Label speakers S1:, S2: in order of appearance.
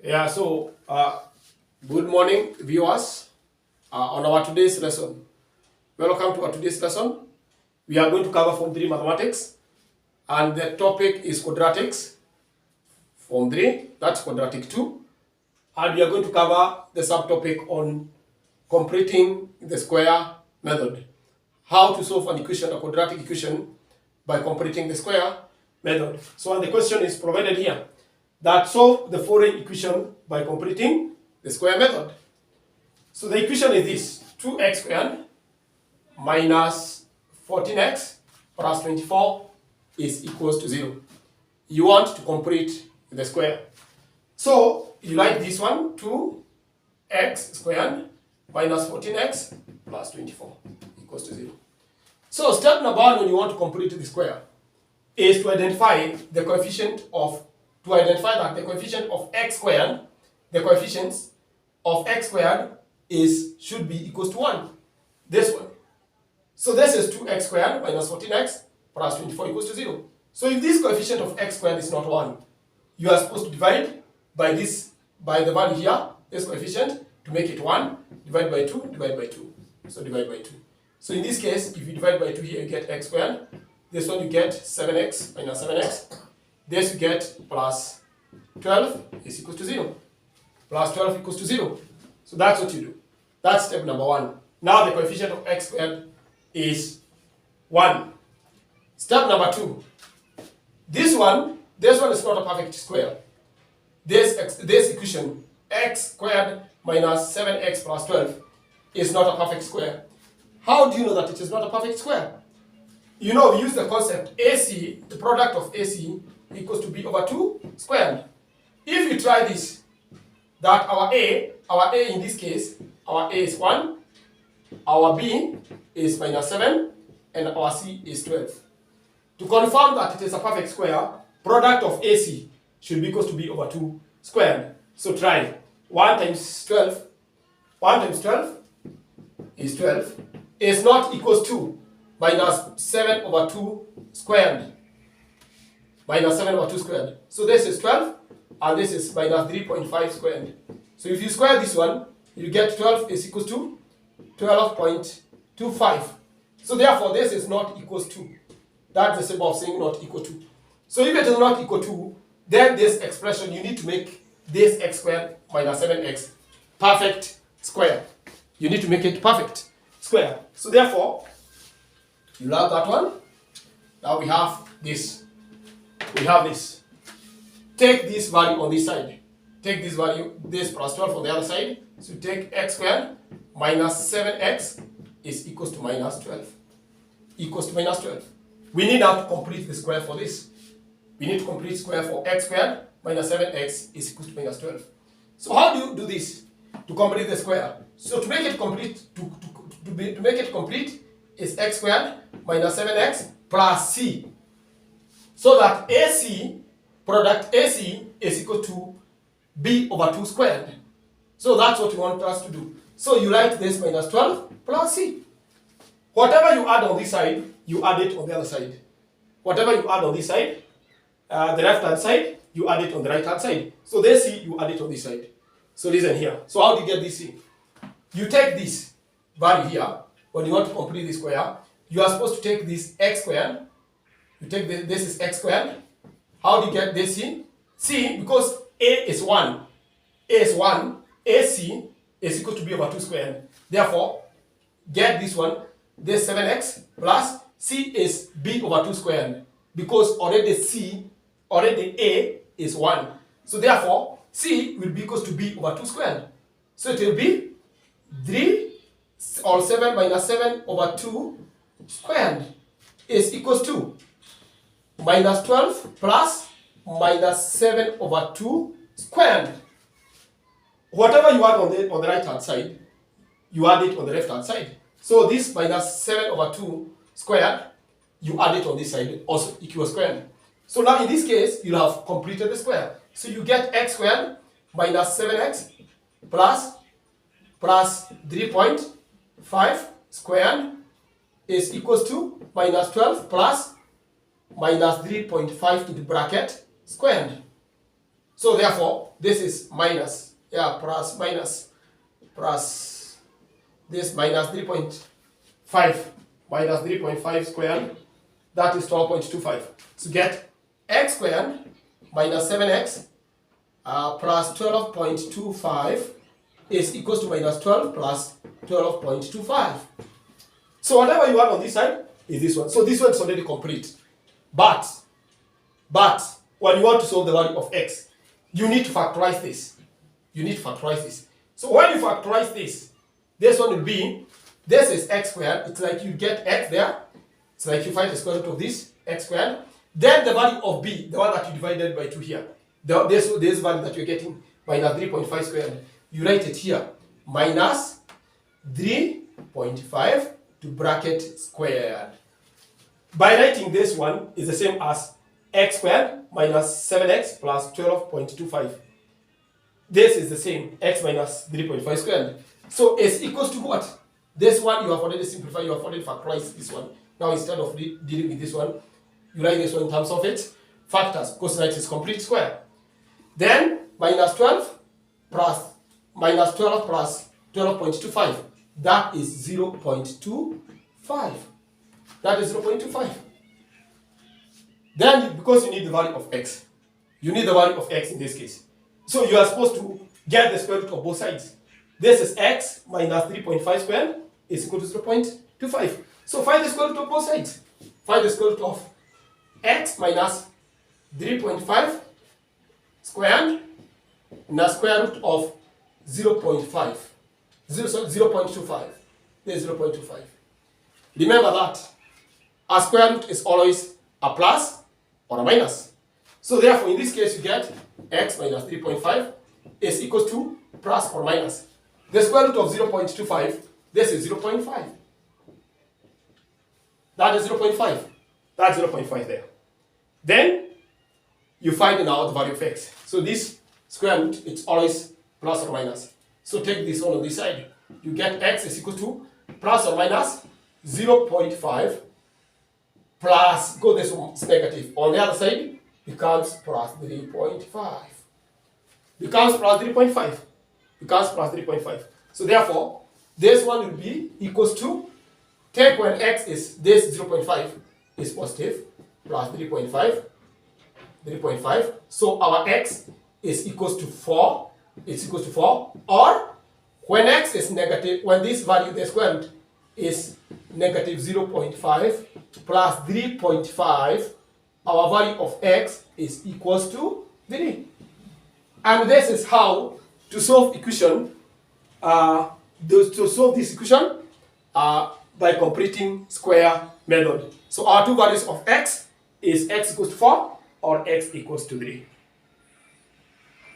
S1: Yeah, good morning, viewers, on our today's lesson. Welcome to our today's lesson. We are going to cover Form 3 Mathematics, and the topic is quadratics. Form 3, that's quadratic 2. And we are going to cover the subtopic on completing the square method. How to solve an equation, a quadratic equation, by completing the square method. So, and the question is provided here, that solve the following equation by completing the square method. So the equation is this: 2x squared minus 14x plus 24 is equals to 0. You want to complete the square. So you write this one: 2x squared minus 14x plus 24 equals to 0. So step number one when you want to complete the square is to identify the coefficient of the coefficient of x squared, the coefficients of x squared should be equals to 1. This one. So this is 2x squared minus 14x plus 24 equals to 0. So if this coefficient of x squared is not 1, you are supposed to divide by the value here, this coefficient, to make it 1. Divide by 2, divide by 2. So divide by 2. So in this case, if you divide by 2 here, you get x squared. This one you get 7x minus 7x. This you get plus 12 is equal to 0. Plus 12 equals to 0. So that's what you do. That's step number one. Now the coefficient of x squared is 1. Step number 2. This one is not a perfect square. This equation, x squared minus 7x plus 12, is not a perfect square. How do you know that it is not a perfect square? You know, we use the concept AC, the product of AC equals to b over 2 squared. If you try this, that our A in this case, our A is 1, our B is minus 7, and our C is 12. To confirm that it is a perfect square, product of AC should be equals to b over 2 squared. So try 1 times 12. 1 times 12 is 12. Is not equals to minus 7 over 2 squared. Minus 7 over 2 squared. So this is 12, and this is minus 3.5 squared. So if you square this one, you get 12 is equals to 12.25. So therefore, this is not equals to. That's the symbol of saying not equal to. So if it is not equal to, then this expression, you need to make this x squared minus 7x perfect square. You need to make it perfect square. So therefore, you have that one. Now we have this. We have this. Take this value on this side. Take this value, this plus 12 on the other side. So take x squared minus 7x is equals to minus 12. Equals to minus 12. We need now to complete the square for this. We need to complete square for x squared minus 7x is equals to minus 12. So how do you do this to complete the square? So to make it complete, to make it complete is x squared minus 7x plus c. So that AC, product AC is equal to b over 2 squared. So that's what you want us to do. So you write this minus 12 plus c. Whatever you add on this side, you add it on the other side. Whatever you add on this side, the left hand side, you add it on the right hand side. So this c, you add it on this side. So listen here. So how do you get this c? You take this value here, when you want to complete the square, you are supposed to take this x squared. You take this is x squared. How do you get this c? C, because a is 1. A is 1. AC is equal to b over 2 squared. Therefore, get this one. This 7x plus c is b over 2 squared. Because already a is 1. So therefore, c will be equals to b over 2 squared. So it will be 3 or 7 minus 7 over 2 squared is equals to minus 12 plus minus 7 over 2 squared. Whatever you add on the right hand side, you add it on the left hand side. So this minus 7 over 2 squared, you add it on this side, also equals squared. So now in this case, you have completed the square. So you get x squared minus 7x plus 3.5 squared is equals to minus 12 plus minus 3.5 to the bracket squared. So therefore, this is minus, plus this minus 3.5 minus 3.5 squared, that is 12.25. So get x squared minus 7x plus 12.25 is equals to minus 12 plus 12.25. So whatever you want on this side is this one. So this one is already complete. But when you want to solve the value of x, you need to factorize this. So when you factorize this one will be, this is x squared. It's like you get x there. It's like you find the square root of this, x squared. Then the value of b, the one that you divided by 2 here. This value that you're getting, minus 3.5 squared. You write it here, minus 3.5 to bracket squared. By writing this one is the same as x squared minus 7x plus 12.25. This is the same, x minus 3.5 squared. So it's equals to what? This one you have already simplified, you have already factorized this one. Now instead of dealing with this one, you write this one in terms of its factors, because it is complete square. Then minus 12 plus minus 12 plus 12.25. That is 0.25. That is 0.25. Then, because you need the value of x, you need the value of x in this case. So you are supposed to get the square root of both sides. This is x minus 3.5 squared is equal to 0.25. So find the square root of both sides. Find the square root of x minus 3.5 squared and the square root of 0.5. 0.25. There is 0.25. Remember that a square root is always a plus or a minus. So therefore, in this case, you get x minus 3.5 is equal to plus or minus. The square root of 0.25, this is 0.5. That is 0.5. That's 0.5 there. Then, you find now the value of x. So this square root, it's always plus or minus. So take this one on this side. You get x is equal to plus or minus 0.5 plus, go this one, it's negative. On the other side, becomes plus 3.5. Becomes plus 3.5. Becomes plus 3.5. So therefore, this one will be equals to, take when x is this 0.5 is positive, plus 3.5. 3.5. So our x is equals to 4. It's equals to 4. Or when x is negative, when this value, the square root, is negative 0.5 plus 3.5, our value of x is equals to 3. And this is how to solve equation, to solve this equation by completing square method. So our two values of x is x equals to 4 or x equals to 3.